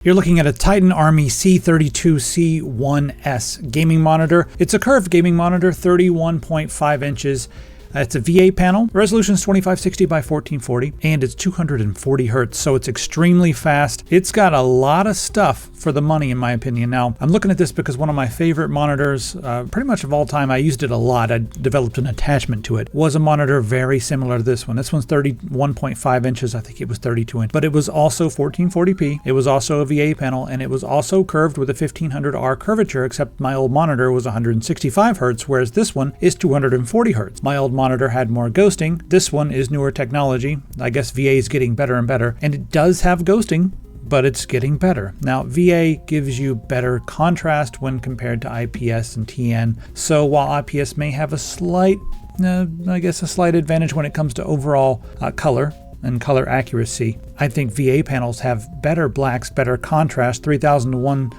You're looking at a Titan Army C32C1S gaming monitor. It's a curved gaming monitor, 31.5 inches. It's a VA panel. The resolution is 2560 by 1440, and it's 240 hertz, so it's extremely fast. It's got a lot of stuff for the money, in my opinion. Now, I'm looking at this because one of my favorite monitors, pretty much of all time, I used it a lot. I developed an attachment to it, was a monitor very similar to this one. This one's 31.5 inches. I think it was 32 inch, but it was also 1440p. It was also a VA panel, and it was also curved with a 1500R curvature, except my old monitor was 165 hertz, whereas this one is 240 hertz. My old monitor had more ghosting. This one is newer technology. I guess VA is getting better and better, and it does have ghosting, but it's getting better. Now, VA gives you better contrast when compared to IPS and TN. So while IPS may have a slight advantage when it comes to overall color and color accuracy, I think VA panels have better blacks, better contrast, 3000 to 1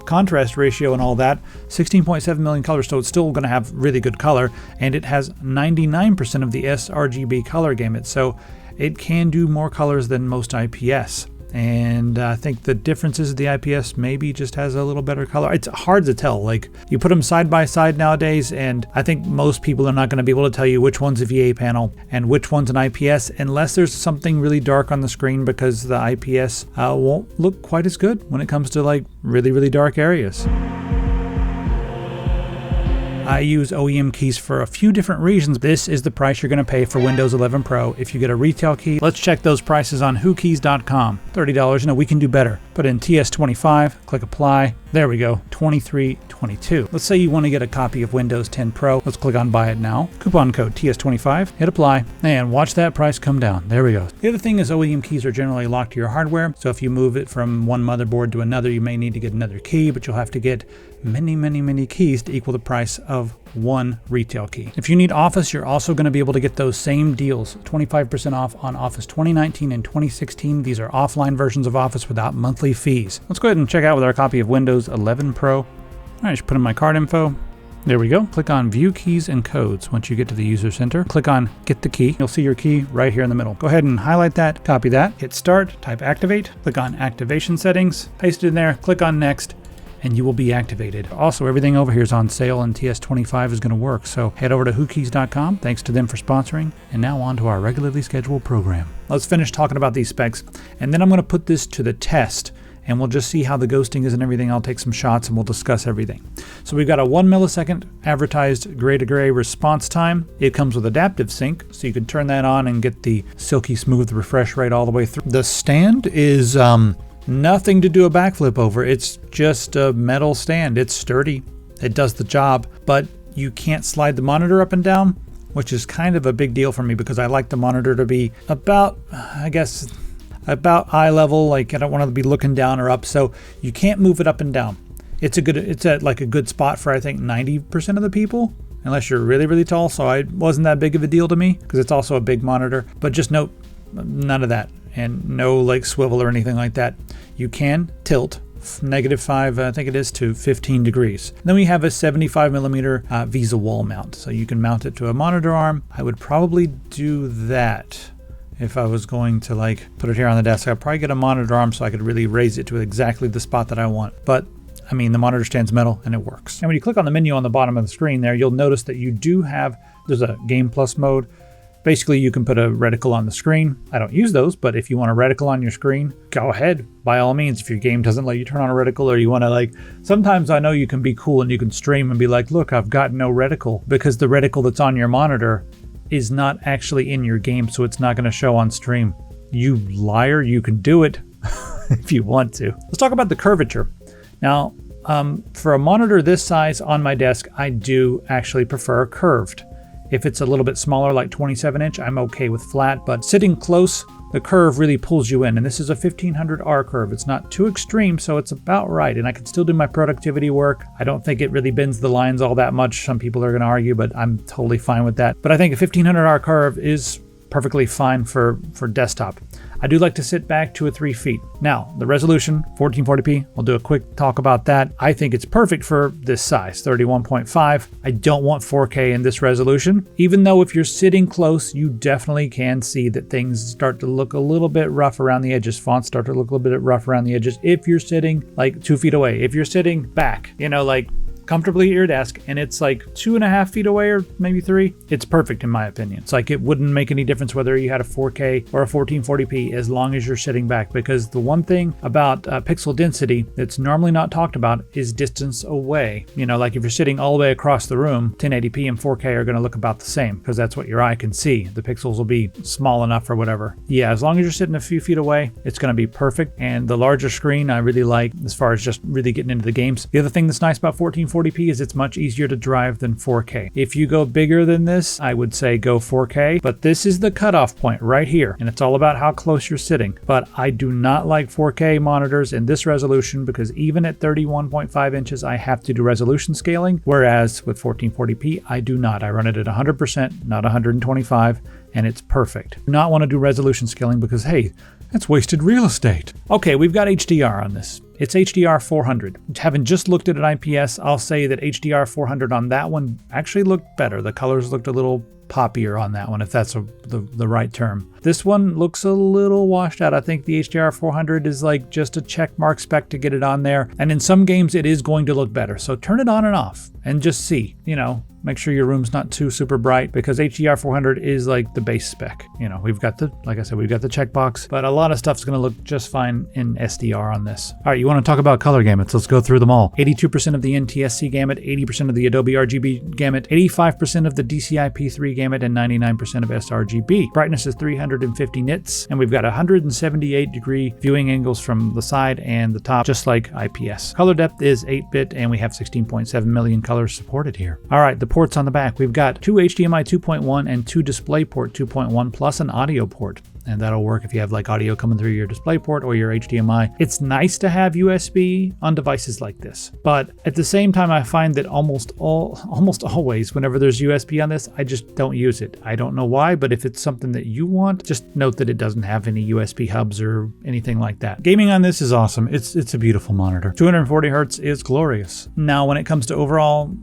contrast ratio and all that, 16.7 million colors, so it's still going to have really good color, and it has 99% of the sRGB color gamut, so it can do more colors than most IPS. And I think the difference is the IPS maybe just has a little better color. It's hard to tell. Like, you put them side by side nowadays, and I think most people are not going to be able to tell you which one's a VA panel and which one's an IPS unless there's something really dark on the screen, because the IPS won't look quite as good when it comes to like really, really dark areas. I use OEM keys for a few different reasons. This is the price you're going to pay for Windows 11 Pro if you get a retail key. Let's check those prices on whokeys.com. $30, we can do better. Put in TS25, click apply. There we go, $23.22. Let's say you want to get a copy of Windows 10 Pro. Let's click on buy it now. Coupon code TS25, hit apply, and watch that price come down. There we go. The other thing is OEM keys are generally locked to your hardware. So if you move it from one motherboard to another, you may need to get another key, but you'll have to get many keys to equal the price of one retail key. If you need Office, you're also going to be able to get those same deals, 25% off on Office 2019 and 2016. These are offline versions of Office without monthly fees. Let's go ahead and check out with our copy of Windows 11 Pro. All right, just put in my card info. There we go. Click on View Keys and Codes. Once you get to the User Center, click on Get the Key. You'll see your key right here in the middle. Go ahead and highlight that, copy that, hit Start, type Activate, click on Activation Settings, paste it in there, click on Next, and you will be activated. Also, everything over here is on sale, and TS25 is going to work. So head over to whokeys.com. Thanks to them for sponsoring. And now on to our regularly scheduled program. Let's finish talking about these specs, and then I'm going to put this to the test, and we'll just see how the ghosting is and everything. I'll take some shots and we'll discuss everything. So we've got a 1 millisecond advertised gray to gray response time. It comes with adaptive sync, so you can turn that on and get the silky smooth refresh rate all the way through. The stand is nothing to do a backflip over. It's just a metal stand. It's sturdy. It does the job, but you can't slide the monitor up and down, which is kind of a big deal for me because I like the monitor to be about eye level. Like, I don't want to be looking down or up, so you can't move it up and down. It's at like a good spot for I think 90% of the people, unless you're really, really tall. So it wasn't that big of a deal to me because it's also a big monitor, but just note, none of that. And no like swivel or anything like that. You can tilt -5, I think it is, to 15 degrees. Then we have a 75 millimeter Visa wall mount. So you can mount it to a monitor arm. I would probably do that if I was going to like put it here on the desk. I'd probably get a monitor arm so I could really raise it to exactly the spot that I want. But I mean, the monitor stand's metal and it works. And when you click on the menu on the bottom of the screen there, you'll notice that you do have, there's a Game Plus mode. Basically, you can put a reticle on the screen. I don't use those, but if you want a reticle on your screen, go ahead, by all means. If your game doesn't let you turn on a reticle, or you want to like, sometimes I know you can be cool and you can stream and be like, look, I've got no reticle, because the reticle that's on your monitor is not actually in your game, so it's not going to show on stream. You liar, you can do it if you want to. Let's talk about the curvature. Now, for a monitor this size on my desk, I do actually prefer curved. If it's a little bit smaller, like 27 inch, I'm okay with flat, but sitting close, the curve really pulls you in. And this is a 1500R curve. It's not too extreme, so it's about right. And I can still do my productivity work. I don't think it really bends the lines all that much. Some people are going to argue, but I'm totally fine with that. But I think a 1500R curve is perfectly fine for desktop. I do like to sit back 2 or 3 feet. Now, the resolution, 1440p, we'll do a quick talk about that. I think it's perfect for this size, 31.5. I don't want 4K in this resolution, even though if you're sitting close, you definitely can see that things start to look a little bit rough around the edges. Fonts start to look a little bit rough around the edges if you're sitting like 2 feet away. If you're sitting back, you know, like comfortably at your desk and it's like 2.5 feet away or maybe 3, it's perfect in my opinion. It's like it wouldn't make any difference whether you had a 4K or a 1440p as long as you're sitting back, because the one thing about pixel density that's normally not talked about is distance away. You know, like if you're sitting all the way across the room, 1080p and 4K are going to look about the same because that's what your eye can see. The pixels will be small enough or whatever. Yeah, as long as you're sitting a few feet away, it's going to be perfect. And the larger screen I really like as far as just really getting into the games. The other thing that's nice about 1440p is it's much easier to drive than 4K. If you go bigger than this, I would say go 4K, but this is the cutoff point right here, and it's all about how close you're sitting. But I do not like 4K monitors in this resolution because even at 31.5 inches, I have to do resolution scaling, whereas with 1440p, I do not. I run it at 100%, not 125, and it's perfect. Do not want to do resolution scaling because, hey, that's wasted real estate. Okay, we've got HDR on this. It's HDR 400. Having just looked at an IPS, I'll say that HDR 400 on that one actually looked better. The colors looked a little poppier on that one, if that's the right term. This one looks a little washed out. I think the HDR 400 is like just a check mark spec to get it on there. And in some games, it is going to look better. So turn it on and off and just see, you know, make sure your room's not too super bright because HDR 400 is like the base spec. You know, we've got the, like I said, we've got the checkbox, but a lot of stuff's going to look just fine in SDR on this. All right, you want to talk about color gamuts? Let's go through them all. 82% of the NTSC gamut, 80% of the Adobe RGB gamut, 85% of the DCI-P3 gamut, and 99% of sRGB. Brightness is 350 nits, and we've got 178 degree viewing angles from the side and the top, just like IPS. Color depth is 8-bit, and we have 16.7 million colors supported here. All right, the ports on the back. We've got 2 HDMI 2.1 and 2 DisplayPort 2.1 plus an audio port. And that'll work if you have like audio coming through your DisplayPort or your HDMI. It's nice to have USB on devices like this, but at the same time, I find that almost always, whenever there's USB on this, I just don't use it. I don't know why, but if it's something that you want, just note that it doesn't have any USB hubs or anything like that. Gaming on this is awesome. It's a beautiful monitor. 240 hertz is glorious. Now, when it comes to overall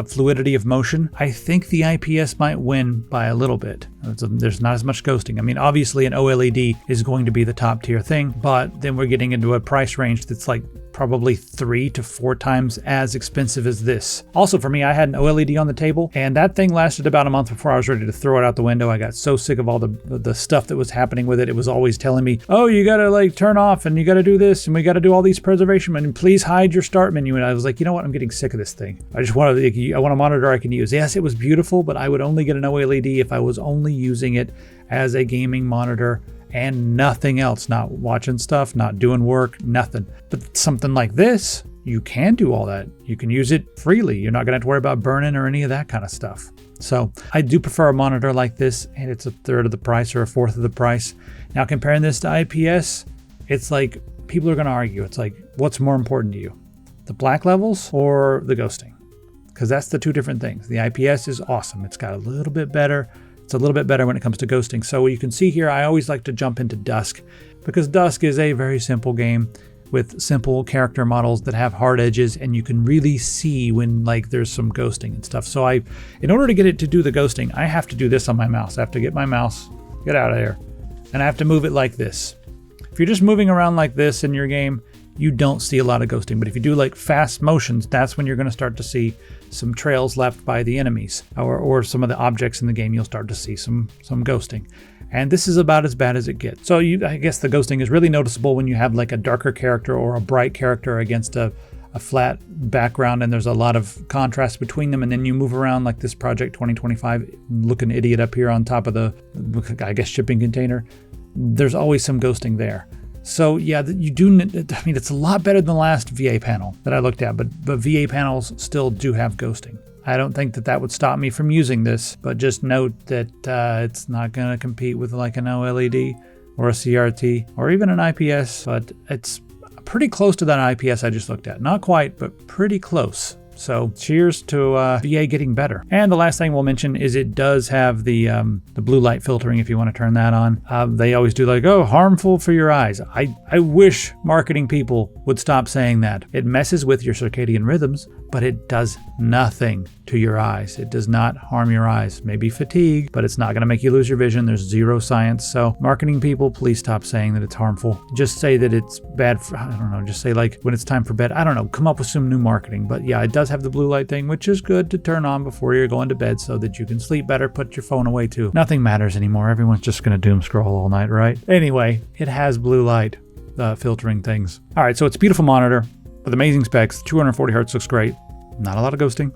fluidity of motion, I think the IPS might win by a little bit. There's not as much ghosting. I mean, obviously an OLED is going to be the top tier thing, but then we're getting into a price range that's like probably 3 to 4 times as expensive as this. Also for me, I had an OLED on the table and that thing lasted about a month before I was ready to throw it out the window. I got so sick of all the stuff that was happening with it. It was always telling me, oh, you gotta like turn off and you gotta do this and we gotta do all these preservation and please hide your start menu. And I was like, you know what? I'm getting sick of this thing. I want a monitor I can use. Yes, it was beautiful, but I would only get an OLED if I was only using it as a gaming monitor and nothing else, not watching stuff, not doing work, nothing. But something like this, you can do all that. You can use it freely. You're not gonna have to worry about burning or any of that kind of stuff. So I do prefer a monitor like this, and it's a third of the price or a fourth of the price. Now comparing this to IPS, it's like people are gonna argue. It's like, what's more important to you? The black levels or the ghosting? Because that's the two different things. The IPS is awesome. It's got a little bit better. It's a little bit better when it comes to ghosting. So you can see here, I always like to jump into Dusk because Dusk is a very simple game with simple character models that have hard edges, and you can really see when like there's some ghosting and stuff. So in order to get it to do the ghosting, I have to do this on my mouse. I have to get my mouse, get out of here, and I have to move it like this. If you're just moving around like this in your game, you don't see a lot of ghosting. But if you do like fast motions, that's when you're going to start to see some trails left by the enemies or some of the objects in the game. You'll start to see some ghosting. And this is about as bad as it gets. So I guess the ghosting is really noticeable when you have like a darker character or a bright character against a flat background and there's a lot of contrast between them, and then you move around like this Project 2025 looking idiot up here on top of the, I guess, shipping container. There's always some ghosting there. So yeah, you do, I mean, it's a lot better than the last VA panel that I looked at, but VA panels still do have ghosting. I don't think that would stop me from using this, but just note that it's not going to compete with like an OLED or a CRT or even an IPS, but it's pretty close to that IPS I just looked at. Not quite, but pretty close. So cheers to VA getting better. And the last thing we'll mention is it does have the blue light filtering if you want to turn that on. They always do like, oh, harmful for your eyes. I wish marketing people would stop saying that. It messes with your circadian rhythms, but it does nothing to your eyes. It does not harm your eyes. Maybe fatigue, but it's not going to make you lose your vision. There's zero science. So marketing people, please stop saying that it's harmful. Just say that it's bad for, I don't know, just say like when it's time for bed. I don't know, come up with some new marketing. But yeah, it does have the blue light thing, which is good to turn on before you're going to bed so that you can sleep better. Put your phone away too. Nothing matters anymore. Everyone's just going to doom scroll all night, right? Anyway, it has blue light filtering things. All right, so it's a beautiful monitor with amazing specs. 240 hertz looks great. Not a lot of ghosting.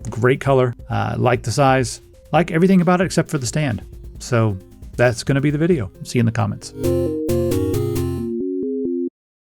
Great color. Like the size. Like everything about it except for the stand. So that's going to be the video. See you in the comments.